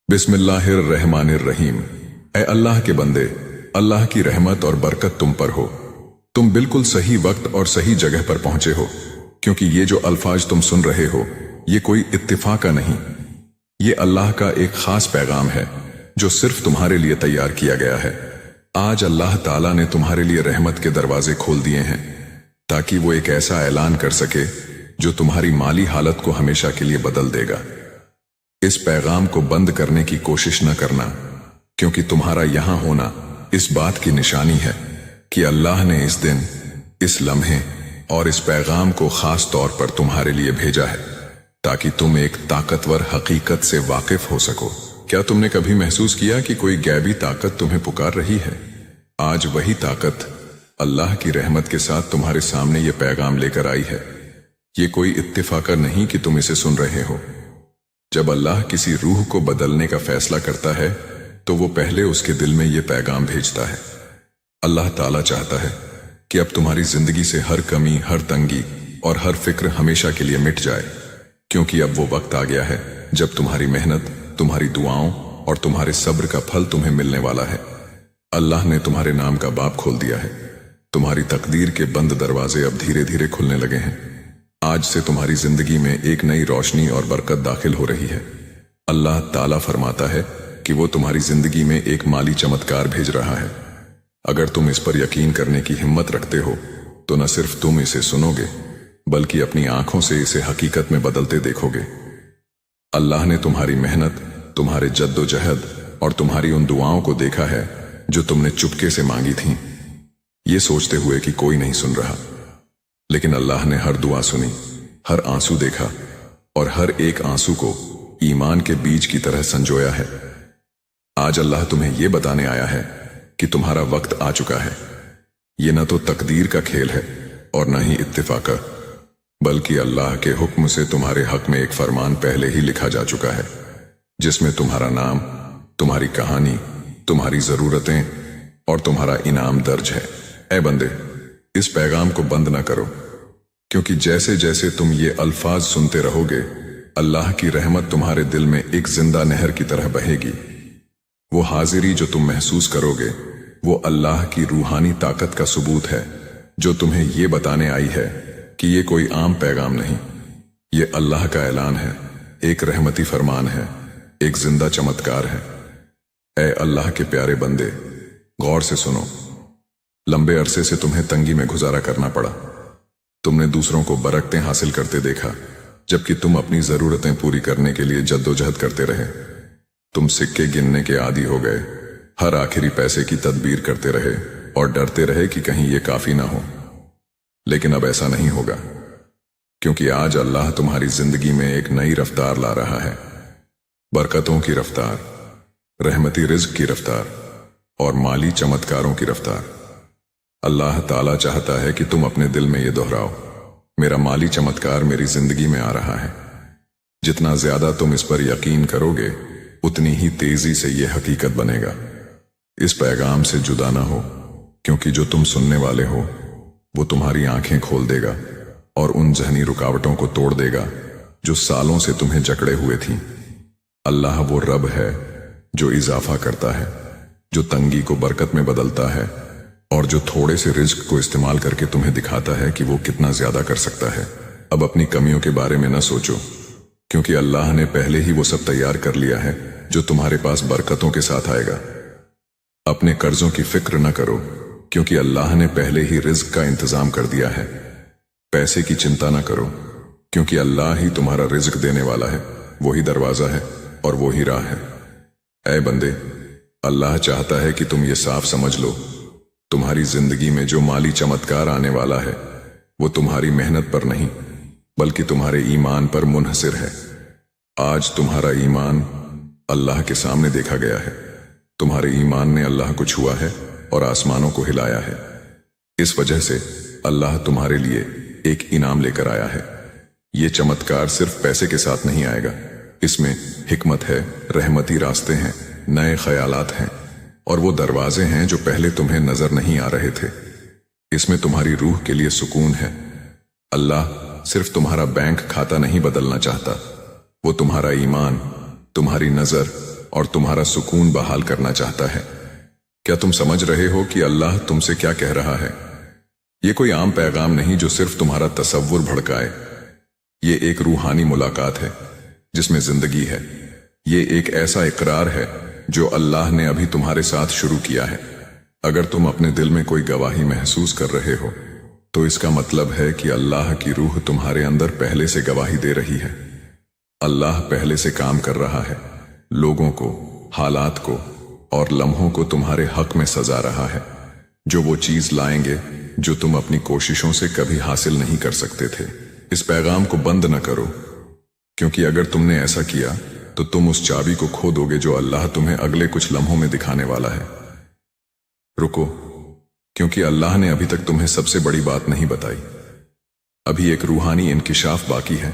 बिस्मिल्लाहिर्रहमानिर्रहीम। ए अल्लाह के बंदे, अल्लाह की रहमत और बरकत तुम पर हो। तुम बिल्कुल सही वक्त और सही जगह पर पहुंचे हो, क्योंकि ये जो अल्फाज तुम सुन रहे हो ये कोई इत्तिफाका नहीं, ये अल्लाह का एक खास पैगाम है जो सिर्फ तुम्हारे लिए तैयार किया गया है। आज अल्लाह ताला ने तुम्हारे लिए रहमत के दरवाजे खोल दिए हैं ताकि वो एक ऐसा ऐलान कर सके जो तुम्हारी माली हालत को हमेशा के लिए बदल देगा। इस पैगाम को बंद करने की कोशिश न करना, क्योंकि तुम्हारा यहां होना इस बात की निशानी है कि अल्लाह ने इस दिन, इस लम्हे और इस पैगाम को खास तौर पर तुम्हारे लिए भेजा है ताकि तुम एक ताकतवर हकीकत से वाकिफ हो सको। क्या तुमने कभी महसूस किया कि कोई गैबी ताकत तुम्हें पुकार रही है? आज वही ताकत अल्लाह की रहमत के साथ तुम्हारे सामने ये पैगाम लेकर आई है। ये कोई इत्तिफाका नहीं कि तुम इसे सुन रहे हो। जब अल्लाह किसी रूह को बदलने का फैसला करता है तो वो पहले उसके दिल में ये पैगाम भेजता है। अल्लाह ताला चाहता है कि अब तुम्हारी जिंदगी से हर कमी, हर तंगी और हर फिक्र हमेशा के लिए मिट जाए, क्योंकि अब वो वक्त आ गया है जब तुम्हारी मेहनत, तुम्हारी दुआओं और तुम्हारे सब्र का फल तुम्हें मिलने वाला है। अल्लाह ने तुम्हारे नाम का बाब खोल दिया है। तुम्हारी तकदीर के बंद दरवाजे अब धीरे धीरे खुलने लगे हैं। आज से तुम्हारी जिंदगी में एक नई रोशनी और बरकत दाखिल हो रही है। अल्लाह ताला फरमाता है कि वो तुम्हारी जिंदगी में एक माली चमत्कार भेज रहा है। अगर तुम इस पर यकीन करने की हिम्मत रखते हो तो न सिर्फ तुम इसे सुनोगे बल्कि अपनी आंखों से इसे हकीकत में बदलते देखोगे। अल्लाह ने तुम्हारी मेहनत, तुम्हारे जद्दोजहद और तुम्हारी उन दुआओं को देखा है जो तुमने चुपके से मांगी थीं, ये सोचते हुए कि कोई नहीं सुन रहा। लेकिन अल्लाह ने हर दुआ सुनी, हर आंसू देखा और हर एक आंसू को ईमान के बीज की तरह संजोया है। आज अल्लाह तुम्हें यह बताने आया है कि तुम्हारा वक्त आ चुका है। ये न तो तकदीर का खेल है और न ही इत्तिफाका, बल्कि अल्लाह के हुक्म से तुम्हारे हक में एक फरमान पहले ही लिखा जा चुका है, जिसमें तुम्हारा नाम, तुम्हारी कहानी, तुम्हारी जरूरतें और तुम्हारा इनाम दर्ज है। ऐ बंदे, इस पैगाम को बंद ना करो, क्योंकि जैसे जैसे तुम ये अल्फाज सुनते रहोगे अल्लाह की रहमत तुम्हारे दिल में एक जिंदा नहर की तरह बहेगी। वो हाजिरी जो तुम महसूस करोगे वो अल्लाह की रूहानी ताकत का सबूत है जो तुम्हें ये बताने आई है कि ये कोई आम पैगाम नहीं, ये अल्लाह का ऐलान है, एक रहमती फरमान है, एक जिंदा चमत्कार है। ऐ अल्लाह के प्यारे बंदे, गौर से सुनो। लंबे अरसे से तुम्हें तंगी में गुजारा करना पड़ा। तुमने दूसरों को बरकतें हासिल करते देखा, जबकि तुम अपनी जरूरतें पूरी करने के लिए जद्दोजहद करते रहे। तुम सिक्के गिनने के आदी हो गए, हर आखिरी पैसे की तदबीर करते रहे और डरते रहे कि कहीं ये काफी ना हो। लेकिन अब ऐसा नहीं होगा, क्योंकि आज अल्लाह तुम्हारी जिंदगी में एक नई रफ्तार ला रहा है। बरकतों की रफ्तार, रहमती रिज्क की रफ्तार और माली चमत्कारों की रफ्तार। अल्लाह ताला चाहता है कि तुम अपने दिल में ये दोहराओ, मेरा माली चमत्कार मेरी जिंदगी में आ रहा है। जितना ज्यादा तुम इस पर यकीन करोगे उतनी ही तेजी से ये हकीकत बनेगा। इस पैगाम से जुदा ना हो, क्योंकि जो तुम सुनने वाले हो वो तुम्हारी आंखें खोल देगा और उन जहनी रुकावटों को तोड़ देगा जो सालों से तुम्हें जकड़े हुए थी। अल्लाह वो रब है जो इजाफा करता है, जो तंगी को बरकत में बदलता है और जो थोड़े से रिज्क को इस्तेमाल करके तुम्हें दिखाता है कि वो कितना ज्यादा कर सकता है। अब अपनी कमियों के बारे में न सोचो, क्योंकि अल्लाह ने पहले ही वो सब तैयार कर लिया है जो तुम्हारे पास बरकतों के साथ आएगा। अपने कर्जों की फिक्र न करो, क्योंकि अल्लाह ने पहले ही रिज्क का इंतजाम कर दिया है। पैसे की चिंता न करो, क्योंकि अल्लाह ही तुम्हारा रिज्क देने वाला है। वही दरवाजा है और वही राह है। ऐ बंदे, अल्लाह चाहता है कि तुम ये साफ समझ लो, तुम्हारी जिंदगी में जो माली चमत्कार आने वाला है वो तुम्हारी मेहनत पर नहीं बल्कि तुम्हारे ईमान पर मुनहसिर है। आज तुम्हारा ईमान अल्लाह के सामने देखा गया है। तुम्हारे ईमान ने अल्लाह को छुआ है और आसमानों को हिलाया है। इस वजह से अल्लाह तुम्हारे लिए एक इनाम लेकर आया है। ये चमत्कार सिर्फ पैसे के साथ नहीं आएगा, इसमें हिकमत है, रहमती रास्ते हैं, नए ख्यालात हैं और वो दरवाजे हैं जो पहले तुम्हें नजर नहीं आ रहे थे। इसमें तुम्हारी रूह के लिए सुकून है। अल्लाह सिर्फ तुम्हारा बैंक खाता नहीं बदलना चाहता, वो तुम्हारा ईमान, तुम्हारी नजर और तुम्हारा सुकून बहाल करना चाहता है। क्या तुम समझ रहे हो कि अल्लाह तुमसे क्या कह रहा है? ये कोई आम पैगाम नहीं जो सिर्फ तुम्हारा तसव्वुर भड़काए। ये एक रूहानी मुलाकात है जिसमें जिंदगी है। ये एक ऐसा इकरार है जो अल्लाह ने अभी तुम्हारे साथ शुरू किया है। अगर तुम अपने दिल में कोई गवाही महसूस कर रहे हो तो इसका मतलब है कि अल्लाह की रूह तुम्हारे अंदर पहले से गवाही दे रही है। अल्लाह पहले से काम कर रहा है, लोगों को, हालात को और लम्हों को तुम्हारे हक में सजा रहा है, जो वो चीज लाएंगे जो तुम अपनी कोशिशों से कभी हासिल नहीं कर सकते थे। इस पैगाम को बंद न करो, क्योंकि अगर तुमने ऐसा किया तो तुम उस चाबी को खो दोगे जो अल्लाह तुम्हें अगले कुछ लम्हों में दिखाने वाला है। रुको, क्योंकि अल्लाह ने अभी तक तुम्हें सबसे बड़ी बात नहीं बताई। अभी एक रूहानी इंकिशाफ बाकी है,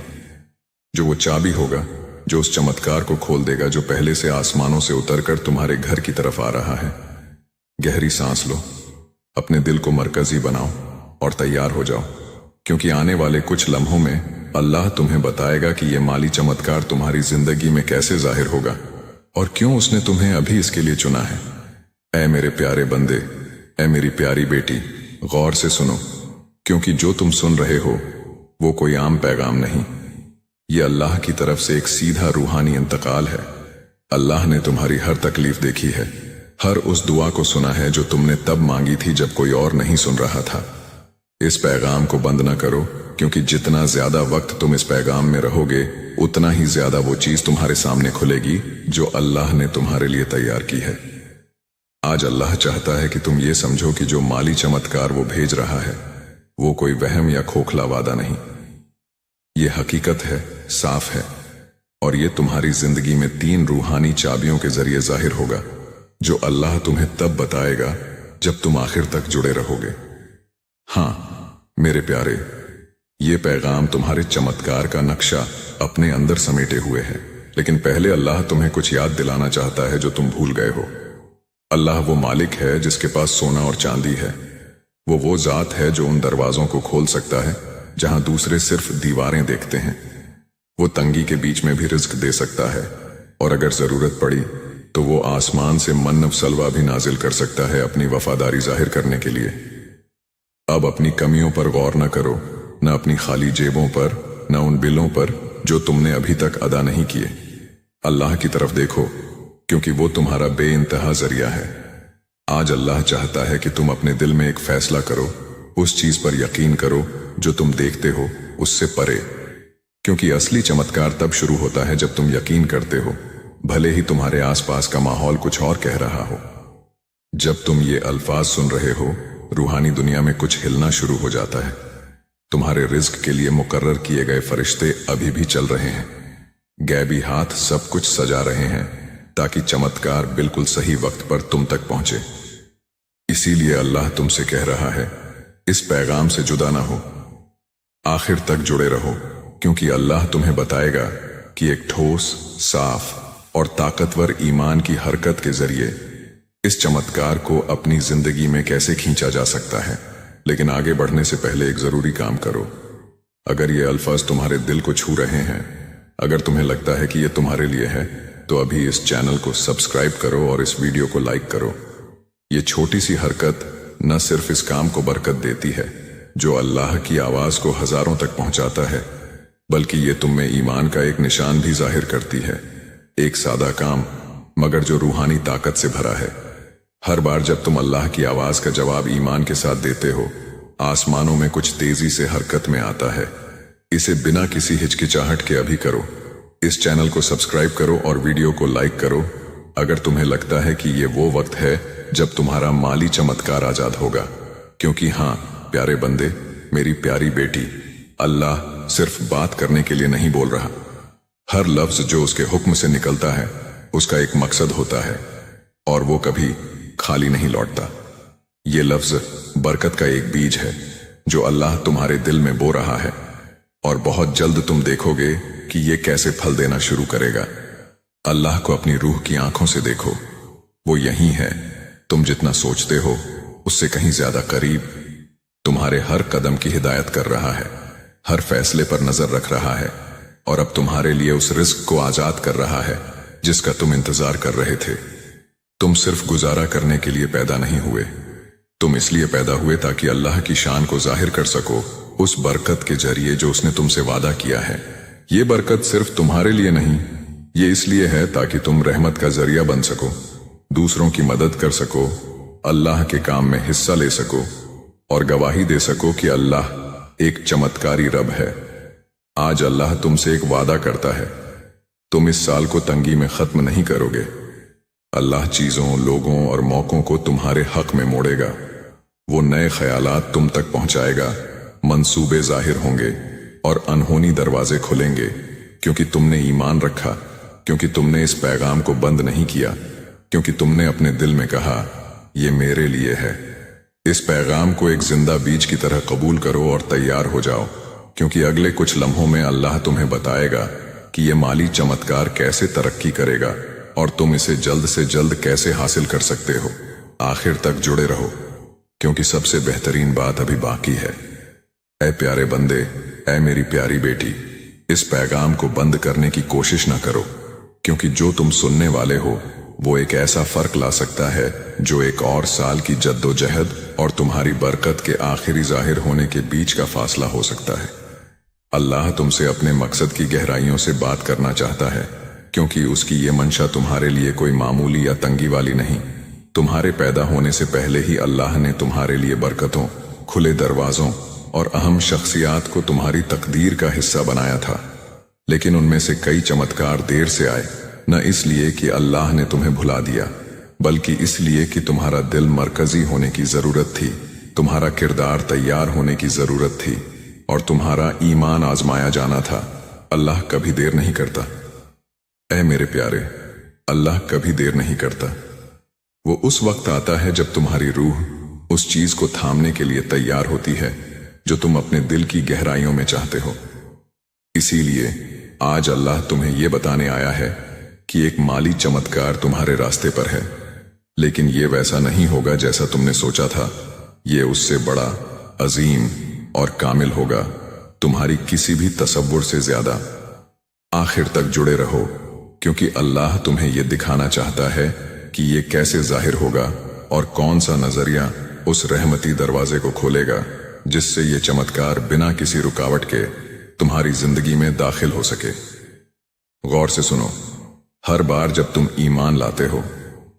जो वो चाबी होगा जो उस चमत्कार को खोल देगा जो पहले से आसमानों से उतरकर तुम्हारे घर की तरफ आ रहा है। गहरी सांस लो, अपने दिल को मरकजी बनाओ और तैयार हो जाओ, क्योंकि आने वाले कुछ लम्हों में अल्लाह तुम्हें बताएगा कि यह माली चमत्कार तुम्हारी जिंदगी में कैसे जाहिर होगा और क्यों उसने तुम्हें अभी इसके लिए चुना है। ऐ मेरे प्यारे बंदे, ऐ मेरी प्यारी बेटी, गौर से सुनो, क्योंकि जो तुम सुन रहे हो वो कोई आम पैगाम नहीं, ये अल्लाह की तरफ से एक सीधा रूहानी इंतकाल है। अल्लाह ने तुम्हारी हर तकलीफ देखी है, हर उस दुआ को सुना है जो तुमने तब मांगी थी जब कोई और नहीं सुन रहा था। इस पैगाम को बंद न करो, क्योंकि जितना ज्यादा वक्त तुम इस पैगाम में रहोगे उतना ही ज्यादा वो चीज तुम्हारे सामने खुलेगी जो अल्लाह ने तुम्हारे लिए तैयार की है। आज अल्लाह चाहता है कि तुम ये समझो कि जो माली चमत्कार वो भेज रहा है वो कोई वहम या खोखला वादा नहीं, ये हकीकत है, साफ है, और ये तुम्हारी जिंदगी में 3 रूहानी चाबियों के जरिए जाहिर होगा जो अल्लाह तुम्हें तब बताएगा जब तुम आखिर तक जुड़े रहोगे। हाँ मेरे प्यारे, ये पैगाम तुम्हारे चमत्कार का नक्शा अपने अंदर समेटे हुए है, लेकिन पहले अल्लाह तुम्हें कुछ याद दिलाना चाहता है जो तुम भूल गए हो। अल्लाह वो मालिक है जिसके पास सोना और चांदी है। वो जात है जो उन दरवाजों को खोल सकता है जहां दूसरे सिर्फ दीवारें देखते हैं। वो तंगी के बीच में भी रिज्क दे सकता है, और अगर जरूरत पड़ी तो वो आसमान से मन्नव सलवा भी नाजिल कर सकता है अपनी वफादारी जाहिर करने के लिए। अब अपनी कमियों पर गौर न करो, न अपनी खाली जेबों पर, न उन बिलों पर जो तुमने अभी तक अदा नहीं किए। अल्लाह की तरफ देखो, क्योंकि वो तुम्हारा बेइंतहा जरिया है। आज अल्लाह चाहता है कि तुम अपने दिल में एक फैसला करो, उस चीज पर यकीन करो जो तुम देखते हो उससे परे, क्योंकि असली चमत्कार तब शुरू होता है जब तुम यकीन करते हो, भले ही तुम्हारे आसपास का माहौल कुछ और कह रहा हो। जब तुम ये अल्फाज सुन रहे हो, रूहानी दुनिया में कुछ हिलना शुरू हो जाता है। तुम्हारे रिज्क के लिए मुकर्रर किए गए फरिश्ते अभी भी चल रहे हैं, गैबी हाथ सब कुछ सजा रहे हैं ताकि चमत्कार बिल्कुल सही वक्त पर तुम तक पहुंचे। इसीलिए अल्लाह तुमसे कह रहा है, इस पैगाम से जुदा ना हो, आखिर तक जुड़े रहो, क्योंकि अल्लाह तुम्हें बताएगा कि एक ठोस, साफ और ताकतवर ईमान की हरकत के जरिए इस चमत्कार को अपनी जिंदगी में कैसे खींचा जा सकता है। लेकिन आगे बढ़ने से पहले एक जरूरी काम करो। अगर ये अल्फाज तुम्हारे दिल को छू रहे हैं, अगर तुम्हें लगता है कि ये तुम्हारे लिए है, तो अभी इस चैनल को सब्सक्राइब करो और इस वीडियो को लाइक करो। ये छोटी सी हरकत न सिर्फ इस काम को बरकत देती है जो अल्लाह की आवाज को हजारों तक पहुंचाता है, बल्कि ये तुम में ईमान का एक निशान भी जाहिर करती है। एक सादा काम मगर जो रूहानी ताकत से भरा है। हर बार जब तुम अल्लाह की आवाज का जवाब ईमान के साथ देते हो, आसमानों में कुछ तेजी से हरकत में आता है। इसे बिना किसी हिचकिचाहट के अभी करो। इस चैनल को सब्सक्राइब करो और वीडियो को लाइक करो अगर तुम्हें लगता है कि ये वो वक्त है जब तुम्हारा माली चमत्कार आजाद होगा। क्योंकि हाँ प्यारे बंदे, मेरी प्यारी बेटी, अल्लाह सिर्फ बात करने के लिए नहीं बोल रहा। हर लफ्ज जो उसके हुक्म से निकलता है उसका एक मकसद होता है, और वो कभी खाली नहीं लौटता। ये लफ्ज बरकत का एक बीज है जो अल्लाह तुम्हारे दिल में बो रहा है, और बहुत जल्द तुम देखोगे कि ये कैसे फल देना शुरू करेगा। अल्लाह को अपनी रूह की आंखों से देखो, वो यही है, तुम जितना सोचते हो उससे कहीं ज्यादा करीब। तुम्हारे हर कदम की हिदायत कर रहा है, हर फैसले पर नजर रख रहा है, और अब तुम्हारे लिए उस रिस्क को आजाद कर रहा है जिसका तुम इंतजार कर रहे थे। तुम सिर्फ गुजारा करने के लिए पैदा नहीं हुए, तुम इसलिए पैदा हुए ताकि अल्लाह की शान को जाहिर कर सको उस बरकत के जरिए जो उसने तुमसे वादा किया है। ये बरकत सिर्फ तुम्हारे लिए नहीं, ये इसलिए है ताकि तुम रहमत का जरिया बन सको, दूसरों की मदद कर सको, अल्लाह के काम में हिस्सा ले सको और गवाही दे सको कि अल्लाह एक चमत्कारी रब है। आज अल्लाह तुमसे एक वादा करता है, तुम इस साल को तंगी में खत्म नहीं करोगे। अल्लाह चीजों, लोगों और मौकों को तुम्हारे हक में मोड़ेगा। वो नए ख्यालात तुम तक पहुंचाएगा, मंसूबे जाहिर होंगे और अनहोनी दरवाजे खुलेंगे, क्योंकि तुमने ईमान रखा, क्योंकि तुमने इस पैगाम को बंद नहीं किया, क्योंकि तुमने अपने दिल में कहा ये मेरे लिए है। इस पैगाम को एक जिंदा बीज की तरह कबूल करो और तैयार हो जाओ, क्योंकि अगले कुछ लम्हों में अल्लाह तुम्हें बताएगा कि ये माली चमत्कार कैसे तरक्की करेगा और तुम इसे जल्द से जल्द कैसे हासिल कर सकते हो। आखिर तक जुड़े रहो, क्योंकि सबसे बेहतरीन बात अभी बाकी है। ऐ प्यारे बंदे, ऐ मेरी प्यारी बेटी, इस पैगाम को बंद करने की कोशिश न करो, क्योंकि जो तुम सुनने वाले हो वो एक ऐसा फर्क ला सकता है जो एक और साल की जद्दोजहद और तुम्हारी बरकत के आखिरी जाहिर होने के बीच का फासला हो सकता है। अल्लाह तुमसे अपने मकसद की गहराइयों से बात करना चाहता है, क्योंकि उसकी ये मंशा तुम्हारे लिए कोई मामूली या तंगी वाली नहीं। तुम्हारे पैदा होने से पहले ही अल्लाह ने तुम्हारे लिए बरकतों, खुले दरवाजों और अहम शख्सियात को तुम्हारी तकदीर का हिस्सा बनाया था। लेकिन उनमें से कई चमत्कार देर से आए, न इसलिए कि अल्लाह ने तुम्हें भुला दिया, बल्कि इसलिए कि तुम्हारा दिल मरकजी होने की जरूरत थी, तुम्हारा किरदार तैयार होने की जरूरत थी और तुम्हारा ईमान आजमाया जाना था। अल्लाह कभी देर नहीं करता। ऐ मेरे प्यारे, अल्लाह कभी देर नहीं करता। वो उस वक्त आता है जब तुम्हारी रूह उस चीज को थामने के लिए तैयार होती है जो तुम अपने दिल की गहराइयों में चाहते हो। इसीलिए आज अल्लाह तुम्हें यह बताने आया है कि एक माली चमत्कार तुम्हारे रास्ते पर है, लेकिन यह वैसा नहीं होगा जैसा तुमने सोचा था। यह उससे बड़ा, अजीम और कामिल होगा, तुम्हारी किसी भी तसव्वुर से ज्यादा। आखिर तक जुड़े रहो, क्योंकि अल्लाह तुम्हें यह दिखाना चाहता है कि यह कैसे जाहिर होगा और कौन सा नजरिया उस रहमती दरवाजे को खोलेगा जिससे यह चमत्कार बिना किसी रुकावट के तुम्हारी जिंदगी में दाखिल हो सके। गौर से सुनो, हर बार जब तुम ईमान लाते हो,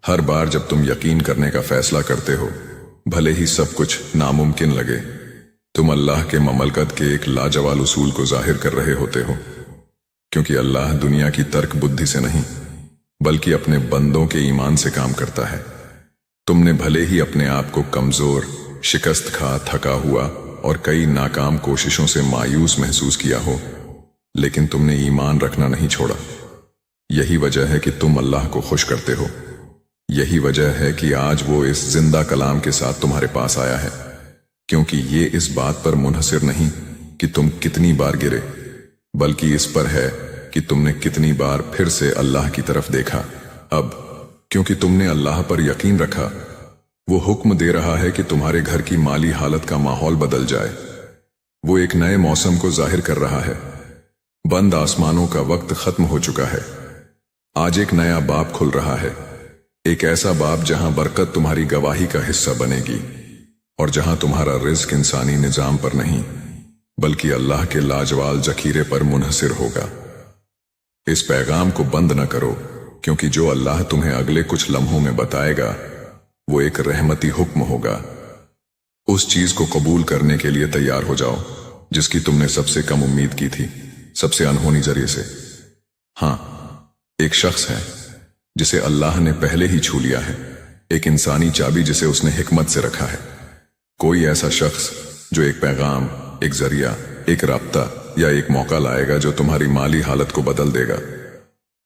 हर बार जब तुम यकीन करने का फैसला करते हो, भले ही सब कुछ नामुमकिन लगे, तुम अल्लाह के ममलकत के एक लाजवाब उसूल को जाहिर कर रहे होते हो। क्योंकि अल्लाह दुनिया की तर्क बुद्धि से नहीं, बल्कि अपने बंदों के ईमान से काम करता है। तुमने भले ही अपने आप को कमजोर, शिकस्त खा, थका हुआ और कई नाकाम कोशिशों से मायूस महसूस किया हो, लेकिन तुमने ईमान रखना नहीं छोड़ा। यही वजह है कि तुम अल्लाह को खुश करते हो। यही वजह है कि आज वो इस जिंदा कलाम के साथ तुम्हारे पास आया है, क्योंकि ये इस बात पर मुनहसिर नहीं कि तुम कितनी बार गिरे, बल्कि इस पर है कि तुमने कितनी बार फिर से अल्लाह की तरफ देखा। अब क्योंकि तुमने अल्लाह पर यकीन रखा, वो हुक्म दे रहा है कि तुम्हारे घर की माली हालत का माहौल बदल जाए। वो एक नए मौसम को जाहिर कर रहा है। बंद आसमानों का वक्त खत्म हो चुका है। आज एक नया बाब खुल रहा है, एक ऐसा बाब जहां बरकत तुम्हारी गवाही का हिस्सा बनेगी और जहां तुम्हारा रिज्क इंसानी निजाम पर नहीं, बल्कि अल्लाह के लाजवाब जखीरे पर मुनहसिर होगा। इस पैगाम को बंद न करो, क्योंकि जो अल्लाह तुम्हें अगले कुछ लम्हों में बताएगा वो एक रहमती हुक्म होगा। उस चीज को कबूल करने के लिए तैयार हो जाओ जिसकी तुमने सबसे कम उम्मीद की थी, सबसे अनहोनी जरिए से। हां, एक शख्स है जिसे अल्लाह ने पहले ही छू लिया है, एक इंसानी चाबी जिसे उसने हिकमत से रखा है। कोई ऐसा शख्स जो एक पैगाम, एक जरिया, एक राब्ता या एक मौका लाएगा जो तुम्हारी माली हालत को बदल देगा।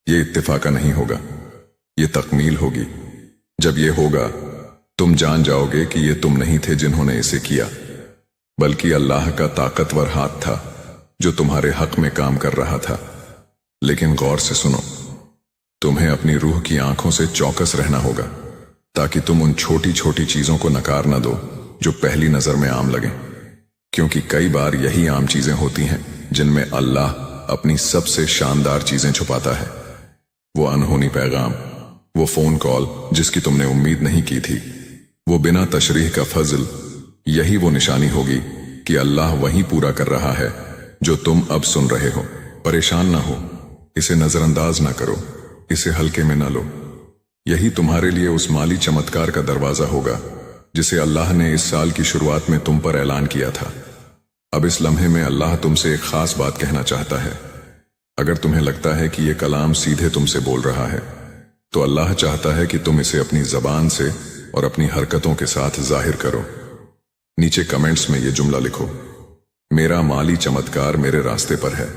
ये इत्तेफाका नहीं होगा, ये तकमील होगी। जब ये होगा तुम जान जाओगे कि ये तुम नहीं थे जिन्होंने इसे किया, बल्कि अल्लाह का ताकतवर हाथ था जो तुम्हारे हक में काम कर रहा था। लेकिन गौर से सुनो, तुम्हें अपनी रूह की आंखों से चौकस रहना होगा, ताकि तुम उन छोटी छोटी चीजों को नकार न दो जो पहली नजर में आम लगें, क्योंकि कई बार यही आम चीजें होती हैं जिनमें अल्लाह अपनी सबसे शानदार चीजें छुपाता है। वो अनहोनी पैगाम, वो फोन कॉल जिसकी तुमने उम्मीद नहीं की थी, वो बिना तशरीह का फजल, यही वो निशानी होगी कि अल्लाह वही पूरा कर रहा है जो तुम अब सुन रहे हो। परेशान ना हो, इसे नजरअंदाज ना करो, इसे हल्के में ना लो। यही तुम्हारे लिए उस माली चमत्कार का दरवाजा होगा जिसे अल्लाह ने इस साल की शुरुआत में तुम पर ऐलान किया था। अब इस लम्हे में अल्लाह तुमसे एक खास बात कहना चाहता है। अगर तुम्हें लगता है कि यह कलाम सीधे तुमसे बोल रहा है, तो अल्लाह चाहता है कि तुम इसे अपनी जबान से और अपनी हरकतों के साथ जाहिर करो। नीचे कमेंट्स में यह जुमला लिखो, मेरा माली चमत्कार मेरे रास्ते पर है।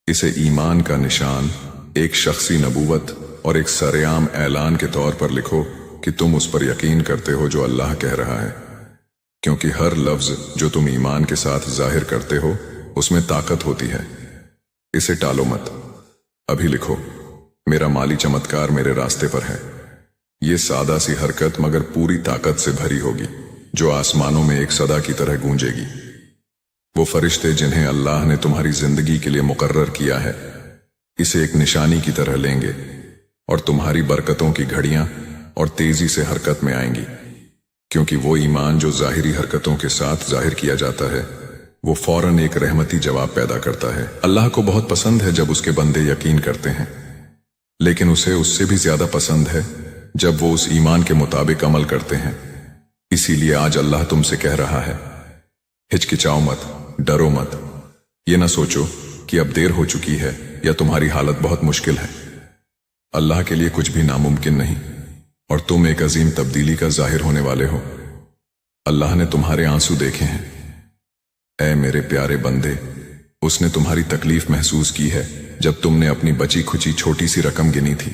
इसे ईमान का निशान, एक शख्सी नबूवत और एक सरेआम ऐलान के तौर पर लिखो कि तुम उस पर यकीन करते हो जो अल्लाह कह रहा है, क्योंकि हर लफ्ज जो तुम ईमान के साथ जाहिर करते हो उसमें ताकत होती है। इसे टालो मत, अभी लिखो, मेरा माली चमत्कार मेरे रास्ते पर है। ये सादा सी हरकत मगर पूरी ताकत से भरी होगी, जो आसमानों में एक सदा की तरह गूंजेगी। वो फरिश्ते जिन्हें अल्लाह ने तुम्हारी जिंदगी के लिए मुकर्रर किया है, इसे एक निशानी की तरह लेंगे और तुम्हारी बरकतों की घड़ियां और तेजी से हरकत में आएंगी, क्योंकि वो ईमान जो जाहिरी हरकतों के साथ जाहिर किया जाता है वो फौरन एक रहमती जवाब पैदा करता है। अल्लाह को बहुत पसंद है जब उसके बंदे यकीन करते हैं, लेकिन उसे उससे भी ज्यादा पसंद है जब वो उस ईमान के मुताबिक अमल करते हैं। इसीलिए आज अल्लाह तुमसे कह रहा है, हिचकिचाओ मत, डरो मत। ये ना सोचो कि अब देर हो चुकी है या तुम्हारी हालत बहुत मुश्किल है। अल्लाह के लिए कुछ भी नामुमकिन नहीं और तुम एक अजीम तब्दीली का जाहिर होने वाले हो। अल्लाह ने तुम्हारे आंसू देखे हैं। ऐ मेरे प्यारे बंदे, उसने तुम्हारी तकलीफ महसूस की है जब तुमने अपनी बची खुची छोटी सी रकम गिनी थी।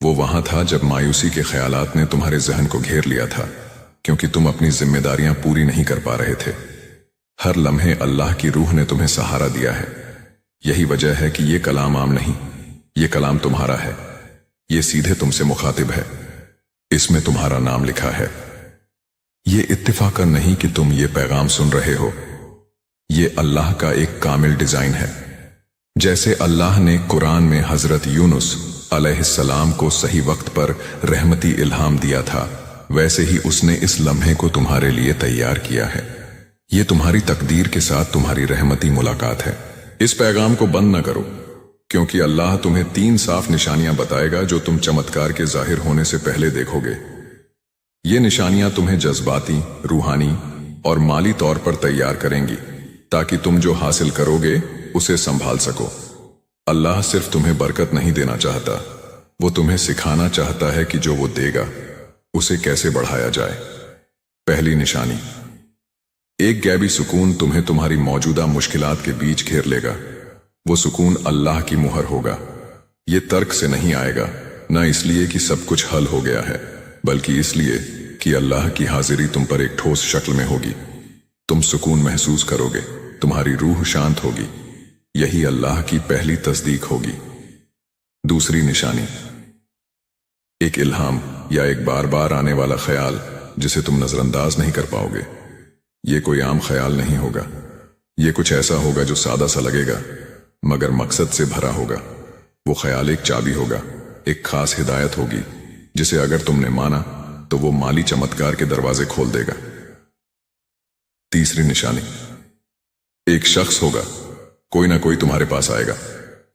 वो वहां था जब मायूसी के ख्यालात ने तुम्हारे जहन को घेर लिया था, क्योंकि तुम अपनी जिम्मेदारियां पूरी नहीं कर पा रहे थे। हर लम्हे अल्लाह की रूह ने तुम्हें सहारा दिया है। यही वजह है कि ये कलाम आम नहीं, ये कलाम तुम्हारा है। ये सीधे तुमसे मुखातिब है, इसमें तुम्हारा नाम लिखा है। ये इत्तिफाकन नहीं कि तुम ये पैगाम सुन रहे हो, ये अल्लाह का एक कामिल डिजाइन है। जैसे अल्लाह ने कुरान में हजरत यूनुस अलैहिस्सलाम को सही वक्त पर रहमती इल्हाम दिया था, वैसे ही उसने इस लम्हे को तुम्हारे लिए तैयार किया है। ये तुम्हारी तकदीर के साथ तुम्हारी रहमती मुलाकात है। इस पैगाम को बंद न करो, क्योंकि अल्लाह तुम्हें 3 साफ निशानियां बताएगा जो तुम चमत्कार के जाहिर होने से पहले देखोगे। ये निशानियां तुम्हें जज्बाती, रूहानी और माली तौर पर तैयार करेंगी, ताकि तुम जो हासिल करोगे उसे संभाल सको। अल्लाह सिर्फ तुम्हें बरकत नहीं देना चाहता, वो तुम्हें सिखाना चाहता है कि जो वो देगा उसे कैसे बढ़ाया जाए। पहली निशानी, एक गैबी सुकून तुम्हें तुम्हारी मौजूदा मुश्किलात के बीच घेर लेगा। वो सुकून अल्लाह की मुहर होगा। ये तर्क से नहीं आएगा, न इसलिए कि सब कुछ हल हो गया है, बल्कि इसलिए कि अल्लाह की हाजिरी तुम पर एक ठोस शक्ल में होगी। तुम सुकून महसूस करोगे, तुम्हारी रूह शांत होगी। यही अल्लाह की पहली तस्दीक होगी। दूसरी निशानी, एक इल्हाम या एक बार बार आने वाला ख्याल जिसे तुम नजरअंदाज नहीं कर पाओगे। ये कोई आम ख्याल नहीं होगा, ये कुछ ऐसा होगा जो सादा सा लगेगा मगर मकसद से भरा होगा। वो ख्याल एक चाबी होगा, एक खास हिदायत होगी जिसे अगर तुमने माना तो वो माली चमत्कार के दरवाजे खोल देगा। तीसरी निशानी, एक शख्स होगा, कोई ना कोई तुम्हारे पास आएगा,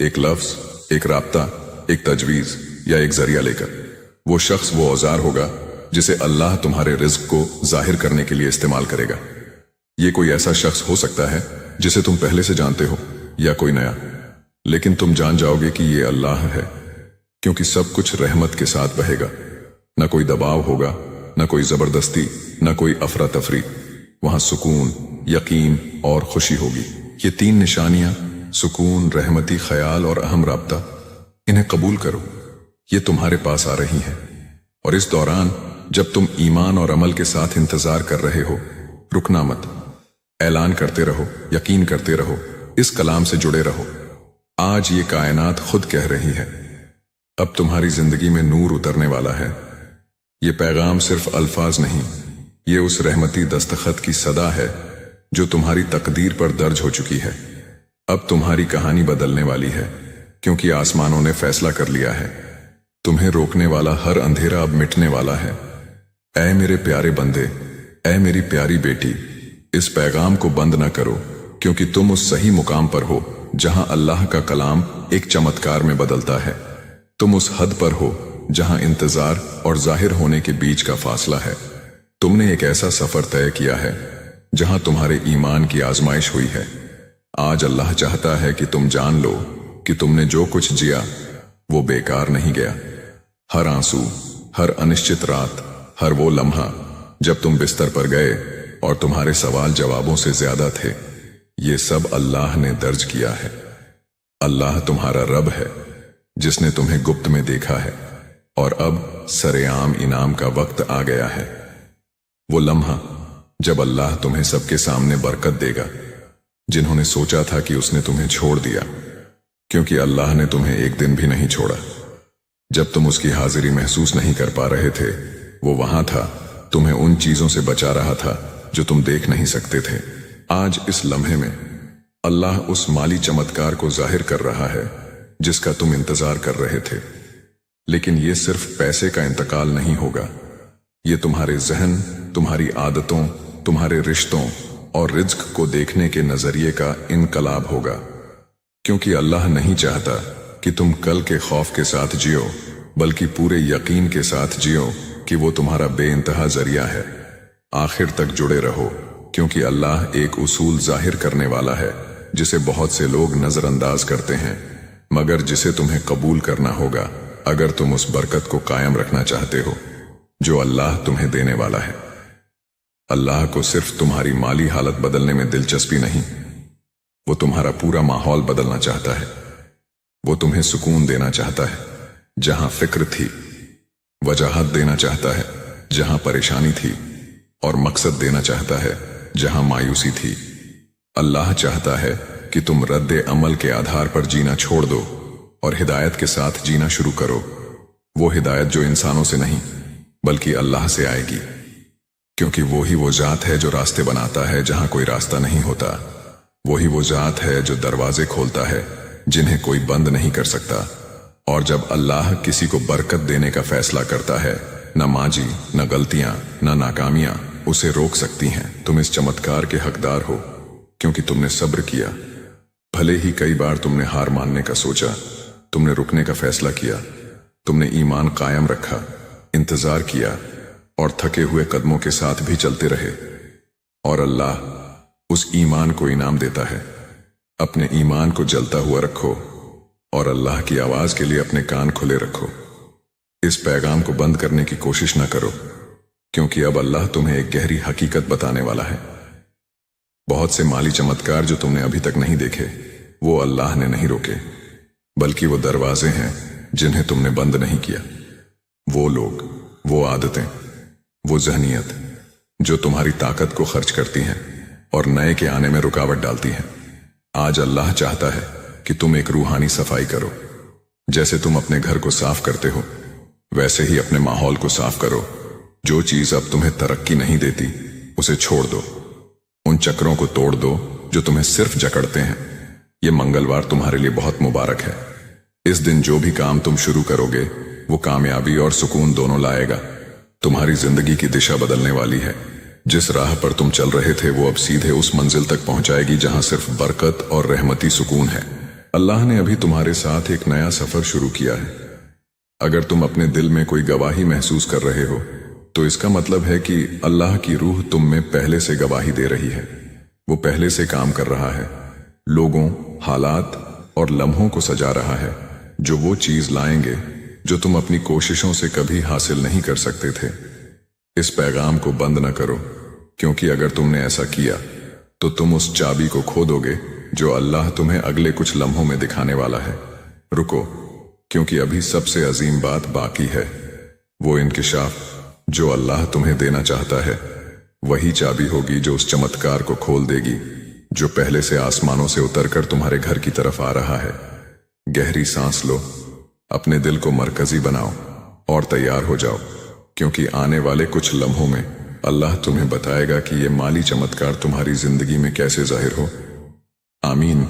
एक लफ्ज, एक राब्ता, एक तजवीज या एक जरिया लेकर। वो शख्स वो औजार होगा जिसे अल्लाह तुम्हारे रिज्क को जाहिर करने के लिए इस्तेमाल करेगा। ये कोई ऐसा शख्स हो सकता है जिसे तुम पहले से जानते हो या कोई नया, लेकिन तुम जान जाओगे कि ये अल्लाह है, क्योंकि सब कुछ रहमत के साथ बहेगा। न कोई दबाव होगा, न कोई जबरदस्ती, न कोई अफरा तफरी। वहां सुकून, यकीन और खुशी होगी। ये 3 निशानियां, सुकून, रहमती ख्याल और अहम राब्ता, इन्हें कबूल करो। ये तुम्हारे पास आ रही हैं, और इस दौरान जब तुम ईमान और अमल के साथ इंतजार कर रहे हो, रुकना मत। ऐलान करते रहो, यकीन करते रहो, इस कलाम से जुड़े रहो। आज ये कायनात खुद कह रही है, अब तुम्हारी जिंदगी में नूर उतरने वाला है। ये पैगाम सिर्फ अल्फाज नहीं, ये उस रहमती दस्तखत की सदा है जो तुम्हारी तकदीर पर दर्ज हो चुकी है। अब तुम्हारी कहानी बदलने वाली है, क्योंकि आसमानों ने फैसला कर लिया है, तुम्हें रोकने वाला हर अंधेरा अब मिटने वाला है। ऐ मेरे प्यारे बंदे, ऐ मेरी प्यारी बेटी, इस पैगाम को बंद न करो, क्योंकि तुम उस सही मुकाम पर हो जहां अल्लाह का कलाम एक चमत्कार में बदलता है। तुम उस हद पर हो जहां इंतजार और जाहिर होने के बीच का फासला है। तुमने एक ऐसा सफर तय किया है जहां तुम्हारे ईमान की आजमाइश हुई है। आज अल्लाह चाहता है कि तुम जान लो कि तुमने जो कुछ जिया वो बेकार नहीं गया। हर आंसू, हर अनिश्चित रात, हर वो लम्हा जब तुम बिस्तर पर गए और तुम्हारे सवाल जवाबों से ज्यादा थे, ये सब अल्लाह ने दर्ज किया है। अल्लाह तुम्हारा रब है जिसने तुम्हें गुप्त में देखा है और अब सरेआम इनाम का वक्त आ गया है। वो लम्हा जब अल्लाह तुम्हें सबके सामने बरकत देगा। जिन्होंने सोचा था कि उसने तुम्हें छोड़ दिया, क्योंकि अल्लाह ने तुम्हें एक दिन भी नहीं छोड़ा। जब तुम उसकी हाजिरी महसूस नहीं कर पा रहे थे, वो वहां था, तुम्हें उन चीजों से बचा रहा था जो तुम देख नहीं सकते थे। आज इस लम्हे में अल्लाह उस माली चमत्कार को जाहिर कर रहा है जिसका तुम इंतजार कर रहे थे। लेकिन ये सिर्फ पैसे का इंतकाल नहीं होगा, ये तुम्हारे जहन, तुम्हारी आदतों, तुम्हारे रिश्तों और रिज्क को देखने के नजरिए का इनकलाब होगा। क्योंकि अल्लाह नहीं चाहता कि तुम कल के खौफ के साथ जियो, बल्कि पूरे यकीन के साथ जियो कि वो तुम्हारा बेइंतहा जरिया है। आखिर तक जुड़े रहो, क्योंकि अल्लाह एक उसूल जाहिर करने वाला है जिसे बहुत से लोग नजरअंदाज करते हैं, मगर जिसे तुम्हें कबूल करना होगा अगर तुम उस बरकत को कायम रखना चाहते हो जो अल्लाह तुम्हें देने वाला है। अल्लाह को सिर्फ तुम्हारी माली हालत बदलने में दिलचस्पी नहीं, वो तुम्हारा पूरा माहौल बदलना चाहता है। वो तुम्हें सुकून देना चाहता है जहां फिक्र थी, वजाहत देना चाहता है जहां परेशानी थी, और मकसद देना चाहता है जहां मायूसी थी। अल्लाह चाहता है कि तुम रद्द अमल के आधार पर जीना छोड़ दो और हिदायत के साथ जीना शुरू करो। वो हिदायत जो इंसानों से नहीं बल्कि अल्लाह से आएगी, क्योंकि वो ही वो जात है जो रास्ते बनाता है जहां कोई रास्ता नहीं होता। वही वो जात है जो दरवाजे खोलता है जिन्हें कोई बंद नहीं कर सकता। और जब अल्लाह किसी को बरकत देने का फैसला करता है, न माजी, न गलतियां, न नाकामियां उसे रोक सकती हैं। तुम इस चमत्कार के हकदार हो क्योंकि तुमने सब्र किया। भले ही कई बार तुमने हार मानने का सोचा, तुमने रुकने का फैसला किया, तुमने ईमान कायम रखा, इंतजार किया और थके हुए कदमों के साथ भी चलते रहे। और अल्लाह उस ईमान को इनाम देता है। अपने ईमान को जलता हुआ रखो और अल्लाह की आवाज के लिए अपने कान खुले रखो। इस पैगाम को बंद करने की कोशिश न करो, क्योंकि अब अल्लाह तुम्हें एक गहरी हकीकत बताने वाला है। बहुत से माली चमत्कार जो तुमने अभी तक नहीं देखे, वो अल्लाह ने नहीं रोके, बल्कि वो दरवाजे हैं जिन्हें तुमने बंद नहीं किया। वो लोग, वो आदतें, वो जहनियत जो तुम्हारी ताकत को खर्च करती हैं और नए के आने में रुकावट डालती हैं। आज अल्लाह चाहता है कि तुम एक रूहानी सफाई करो। जैसे तुम अपने घर को साफ करते हो, वैसे ही अपने माहौल को साफ करो। जो चीज अब तुम्हें तरक्की नहीं देती, उसे छोड़ दो। उन चक्रों को तोड़ दो जो तुम्हें सिर्फ जकड़ते हैं। ये मंगलवार तुम्हारे लिए बहुत मुबारक है। इस दिन जो भी काम तुम शुरू करोगे, वो कामयाबी और सुकून दोनों लाएगा। तुम्हारी जिंदगी की दिशा बदलने वाली है। जिस राह पर तुम चल रहे थे, वो अब सीधे उस मंजिल तक पहुंचाएगी जहां सिर्फ बरकत और रहमती सुकून है। अल्लाह ने अभी तुम्हारे साथ एक नया सफर शुरू किया है। अगर तुम अपने दिल में कोई गवाही महसूस कर रहे हो, तो इसका मतलब है कि अल्लाह की रूह तुम में पहले से गवाही दे रही है। वो पहले से काम कर रहा है, लोगों, हालात और लम्हों को सजा रहा है, जो वो चीज लाएंगे जो तुम अपनी कोशिशों से कभी हासिल नहीं कर सकते थे। इस पैगाम को बंद न करो, क्योंकि अगर तुमने ऐसा किया तो तुम उस चाबी को खो दोगे जो अल्लाह तुम्हें अगले कुछ लम्हों में दिखाने वाला है। रुको, क्योंकि अभी सबसे अजीम बात बाकी है। वो इंकिशाफ जो अल्लाह तुम्हें देना चाहता है, वही चाबी होगी जो उस चमत्कार को खोल देगी जो पहले से आसमानों से उतरकर तुम्हारे घर की तरफ आ रहा है। गहरी सांस लो, अपने दिल को मरकजी बनाओ और तैयार हो जाओ, क्योंकि आने वाले कुछ लम्हों में अल्लाह तुम्हें बताएगा कि ये माली चमत्कार तुम्हारी जिंदगी में कैसे जाहिर हो। आमीन।